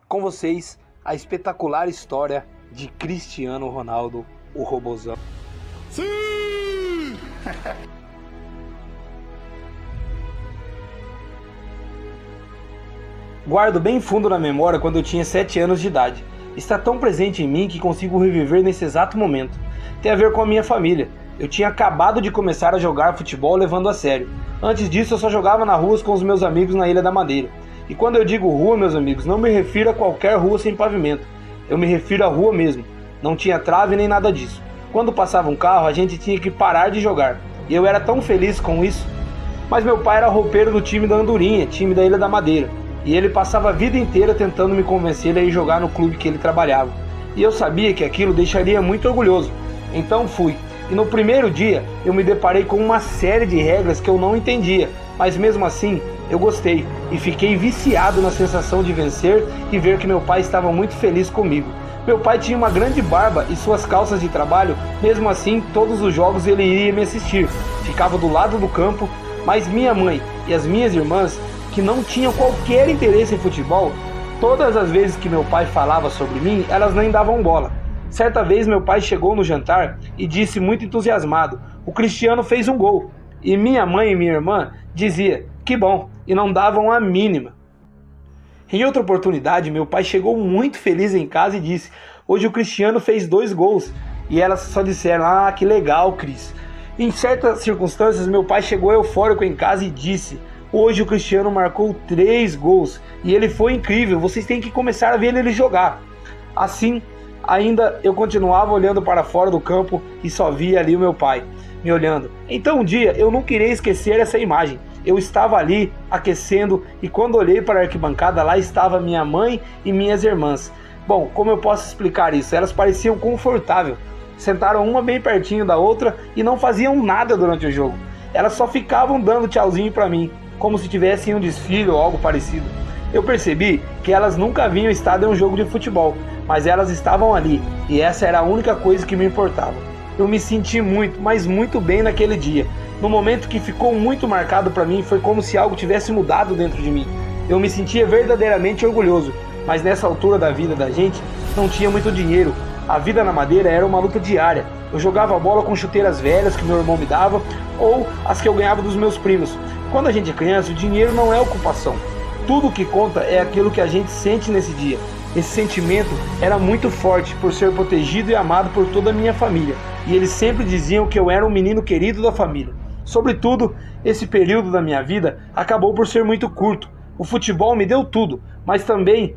Com vocês, a espetacular história de Cristiano Ronaldo, o Robozão. Sim! Guardo bem fundo na memória quando eu tinha 7 anos de idade. Está tão presente em mim que consigo reviver nesse exato momento. Tem a ver com a minha família. Eu tinha acabado de começar a jogar futebol levando a sério. Antes disso eu só jogava na rua com os meus amigos na Ilha da Madeira. E quando eu digo rua, meus amigos, não me refiro a qualquer rua sem pavimento. Eu me refiro à rua mesmo. Não tinha trave nem nada disso. Quando passava um carro, a gente tinha que parar de jogar. E eu era tão feliz com isso. Mas meu pai era roupeiro do time da Andorinha, time da Ilha da Madeira. E ele passava a vida inteira tentando me convencer a ir jogar no clube que ele trabalhava. E eu sabia que aquilo deixaria muito orgulhoso. Então fui. E no primeiro dia eu me deparei com uma série de regras que eu não entendia. Mas mesmo assim eu gostei e fiquei viciado na sensação de vencer e ver que meu pai estava muito feliz comigo. Meu pai tinha uma grande barba e suas calças de trabalho, mesmo assim todos os jogos ele iria me assistir. Ficava do lado do campo, mas minha mãe e as minhas irmãs, que não tinham qualquer interesse em futebol, todas as vezes que meu pai falava sobre mim, elas nem davam bola. Certa vez meu pai chegou no jantar e disse muito entusiasmado: "O Cristiano fez um gol." E minha mãe e minha irmã dizia: "Que bom", e não davam a mínima. Em outra oportunidade, meu pai chegou muito feliz em casa e disse: "Hoje o Cristiano fez 2 gols." E elas só disseram: "Ah, que legal, Cris." Em certas circunstâncias, meu pai chegou eufórico em casa e disse: "Hoje o Cristiano marcou 3 gols e ele foi incrível, vocês têm que começar a ver ele jogar." Assim, ainda eu continuava olhando para fora do campo e só via ali o meu pai me olhando. Então um dia eu não queria esquecer essa imagem. Eu estava ali aquecendo e quando olhei para a arquibancada, lá estava minha mãe e minhas irmãs. Bom, como eu posso explicar isso? Elas pareciam confortáveis. Sentaram uma bem pertinho da outra e não faziam nada durante o jogo. Elas só ficavam dando tchauzinho para mim, como se tivessem um desfile ou algo parecido. Eu percebi que elas nunca haviam estado em um jogo de futebol, mas elas estavam ali e essa era a única coisa que me importava. Eu me senti muito, mas muito bem naquele dia. No momento que ficou muito marcado para mim, foi como se algo tivesse mudado dentro de mim. Eu me sentia verdadeiramente orgulhoso, mas nessa altura da vida da gente, não tinha muito dinheiro. A vida na Madeira era uma luta diária. Eu jogava bola com chuteiras velhas que meu irmão me dava, ou as que eu ganhava dos meus primos. Quando a gente é criança, o dinheiro não é ocupação. Tudo o que conta é aquilo que a gente sente nesse dia. Esse sentimento era muito forte por ser protegido e amado por toda a minha família. E eles sempre diziam que eu era um menino querido da família. Sobretudo, esse período da minha vida acabou por ser muito curto. O futebol me deu tudo, mas também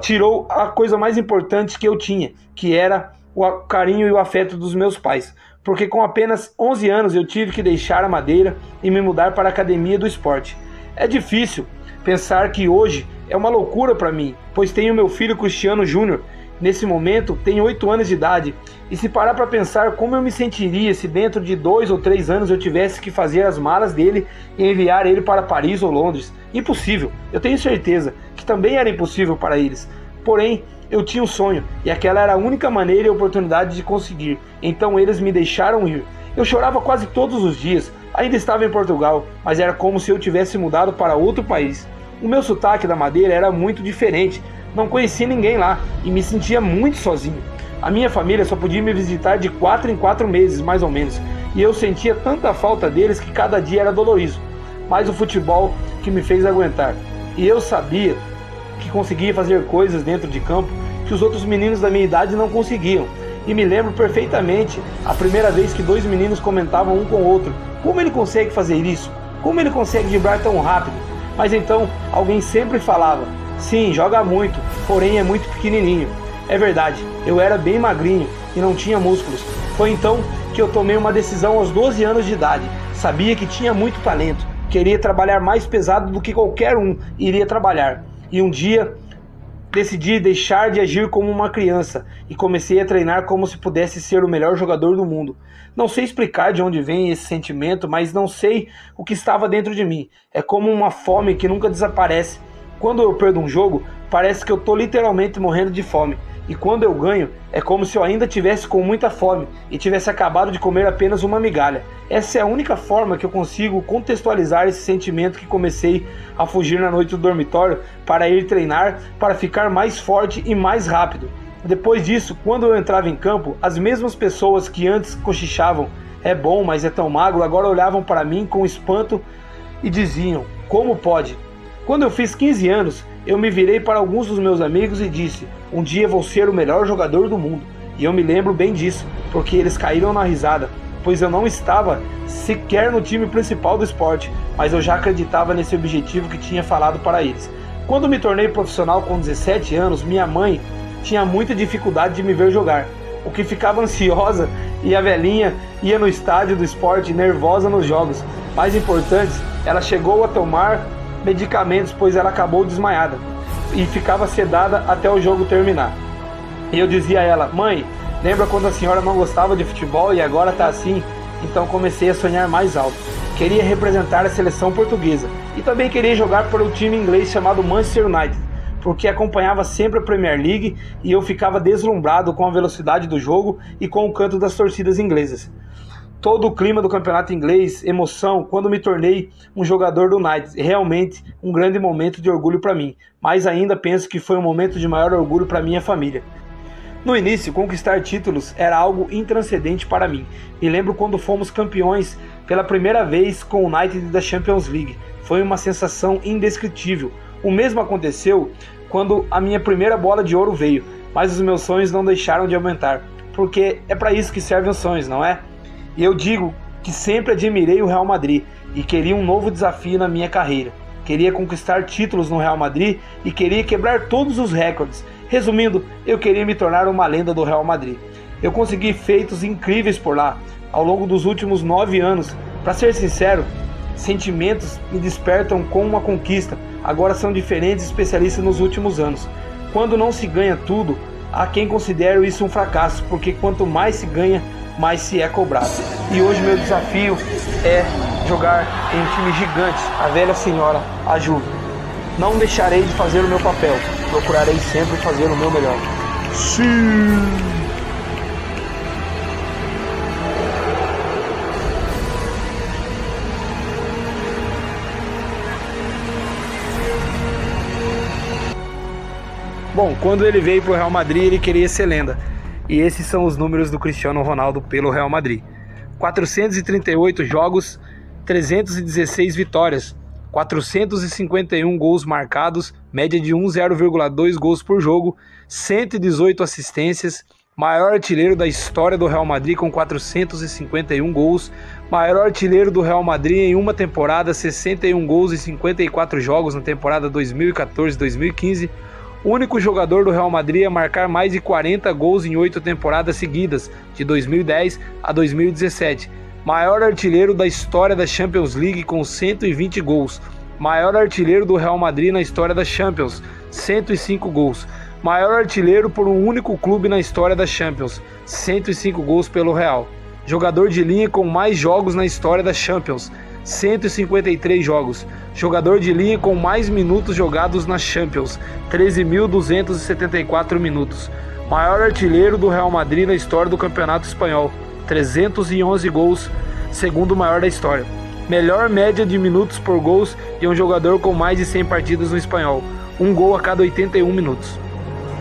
tirou a coisa mais importante que eu tinha, que era o carinho e o afeto dos meus pais. Porque com apenas 11 anos eu tive que deixar a Madeira e me mudar para a academia do esporte. É difícil pensar que hoje é uma loucura para mim, pois tenho meu filho Cristiano Júnior. Nesse momento tem 8 anos de idade, e se parar para pensar como eu me sentiria se dentro de 2 ou 3 anos eu tivesse que fazer as malas dele e enviar ele para Paris ou Londres. Impossível, eu tenho certeza que também era impossível para eles. Porém, eu tinha um sonho, e aquela era a única maneira e oportunidade de conseguir, então eles me deixaram ir. Eu chorava quase todos os dias, ainda estava em Portugal, mas era como se eu tivesse mudado para outro país. O meu sotaque da Madeira era muito diferente, não conhecia ninguém lá e me sentia muito sozinho. A minha família só podia me visitar de 4 em 4 meses, mais ou menos, e eu sentia tanta falta deles que cada dia era doloroso. Mas o futebol que me fez aguentar. E eu sabia que conseguia fazer coisas dentro de campo que os outros meninos da minha idade não conseguiam. E me lembro perfeitamente a primeira vez que 2 meninos comentavam um com o outro: como ele consegue fazer isso? Como ele consegue driblar tão rápido? Mas então alguém sempre falava: sim, joga muito, porém é muito pequenininho. É verdade, eu era bem magrinho e não tinha músculos. Foi então que eu tomei uma decisão aos 12 anos de idade. Sabia que tinha muito talento, queria trabalhar mais pesado do que qualquer um iria trabalhar. E um dia decidi deixar de agir como uma criança e comecei a treinar como se pudesse ser o melhor jogador do mundo. Não sei explicar de onde vem esse sentimento, mas não sei o que estava dentro de mim. É como uma fome que nunca desaparece. Quando eu perdo um jogo, parece que eu estou literalmente morrendo de fome. e quando eu ganho, é como se eu ainda tivesse com muita fome e tivesse acabado de comer apenas uma migalha. Essa é a única forma que eu consigo contextualizar esse sentimento que comecei a fugir na noite do dormitório para ir treinar, para ficar mais forte e mais rápido. Depois disso, quando eu entrava em campo, as mesmas pessoas que antes cochichavam, é bom, mas é tão magro, agora olhavam para mim com espanto e diziam, como pode? Quando eu fiz 15 anos, eu me virei para alguns dos meus amigos e disse, um dia vou ser o melhor jogador do mundo. E eu me lembro bem disso, porque eles caíram na risada, pois eu não estava sequer no time principal do esporte, mas eu já acreditava nesse objetivo que tinha falado para eles. Quando me tornei profissional com 17 anos, minha mãe tinha muita dificuldade de me ver jogar, o que ficava ansiosa, e a velhinha ia no estádio do esporte nervosa nos jogos. Mais importante, ela chegou a tomar medicamentos, pois ela acabou desmaiada e ficava sedada até o jogo terminar. E eu dizia a ela, mãe, lembra quando a senhora não gostava de futebol e agora tá assim? Então comecei a sonhar mais alto. Queria representar a seleção portuguesa e também queria jogar para o time inglês chamado Manchester United, porque acompanhava sempre a Premier League e eu ficava deslumbrado com a velocidade do jogo e com o canto das torcidas inglesas. Todo o clima do campeonato inglês, emoção, quando me tornei um jogador do United, realmente um grande momento de orgulho para mim, mas ainda penso que foi um momento de maior orgulho para minha família. No início, conquistar títulos era algo intranscendente para mim. Me lembro quando fomos campeões pela primeira vez com o United da Champions League. Foi uma sensação indescritível. O mesmo aconteceu quando a minha primeira bola de ouro veio, mas os meus sonhos não deixaram de aumentar, porque é para isso que servem os sonhos, não é? E eu digo que sempre admirei o Real Madrid e queria um novo desafio na minha carreira. Queria conquistar títulos no Real Madrid e queria quebrar todos os recordes. Resumindo, eu queria me tornar uma lenda do Real Madrid. Eu consegui feitos incríveis por lá, ao longo dos últimos 9 anos. Para ser sincero, sentimentos me despertam com uma conquista. Agora são diferentes especialistas nos últimos anos. Quando não se ganha tudo, há quem considere isso um fracasso, porque quanto mais se ganha, mais se é cobrado. E hoje meu desafio é jogar em um time gigante, a velha senhora, a Juve. Não deixarei de fazer o meu papel, procurarei sempre fazer o meu melhor. Sim! Bom, quando ele veio para o Real Madrid, ele queria ser lenda. E esses são os números do Cristiano Ronaldo pelo Real Madrid. 438 jogos, 316 vitórias, 451 gols marcados, média de 1,02 gols por jogo, 118 assistências, maior artilheiro da história do Real Madrid com 451 gols, maior artilheiro do Real Madrid em uma temporada, 61 gols em 54 jogos na temporada 2014-2015, único jogador do Real Madrid a marcar mais de 40 gols em 8 temporadas seguidas, de 2010 a 2017. Maior artilheiro da história da Champions League com 120 gols. Maior artilheiro do Real Madrid na história da Champions, 105 gols. Maior artilheiro por um único clube na história da Champions, 105 gols pelo Real. Jogador de linha com mais jogos na história da Champions, 153 jogos. Jogador de linha com mais minutos jogados na Champions, 13.274 minutos. Maior artilheiro do Real Madrid na história do Campeonato Espanhol, 311 gols, segundo maior da história. Melhor média de minutos por gols de um jogador com mais de 100 partidas no Espanhol, um gol a cada 81 minutos.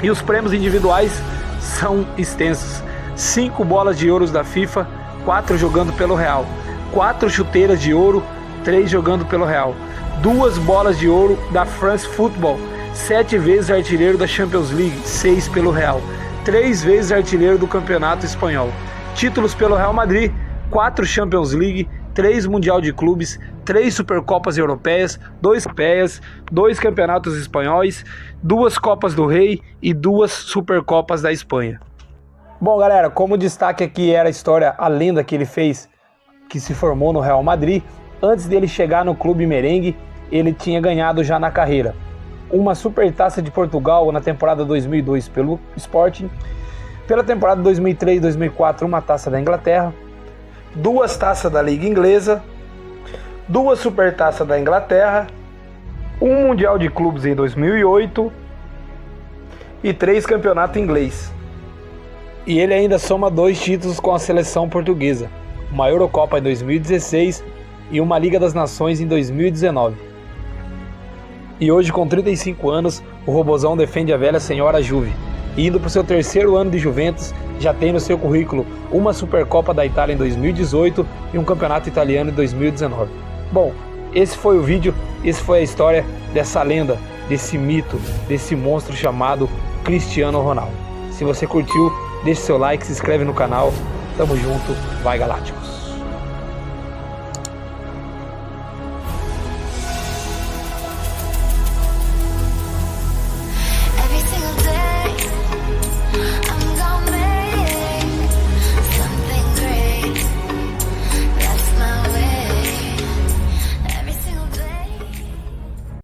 E os prêmios individuais são extensos. 5 bolas de ouro da FIFA, 4 jogando pelo Real. 4 chuteiras de ouro, 3 jogando pelo Real. 2 bolas de ouro da France Football, 7 vezes artilheiro da Champions League, 6 pelo Real. 3 vezes artilheiro do Campeonato Espanhol. Títulos pelo Real Madrid, 4 Champions League, 3 Mundial de Clubes, 3 Supercopas Europeias, 2 Europeias, 2 Campeonatos Espanhóis, 2 Copas do Rei e 2 Supercopas da Espanha. Bom, galera, como destaque aqui era a história, a lenda que ele fez, que se formou no Real Madrid. Antes dele chegar no clube merengue, ele tinha ganhado já na carreira uma Supertaça de Portugal na temporada 2002 pelo Sporting, pela temporada 2003-2004 uma Taça da Inglaterra, 2 taças da Liga Inglesa, 2 Supertaças da Inglaterra, um Mundial de Clubes em 2008 e 3 campeonatos inglês. E ele ainda soma 2 títulos com a seleção portuguesa, uma Eurocopa em 2016 e uma Liga das Nações em 2019. E hoje, com 35 anos, o Robozão defende a velha senhora Juve. E indo para o seu 3º ano de Juventus, já tem no seu currículo uma Supercopa da Itália em 2018 e um Campeonato Italiano em 2019. Bom, esse foi o vídeo, essa foi a história dessa lenda, desse mito, desse monstro chamado Cristiano Ronaldo. Se você curtiu, deixe seu like, se inscreve no canal. Tamo junto, vai Galáctico!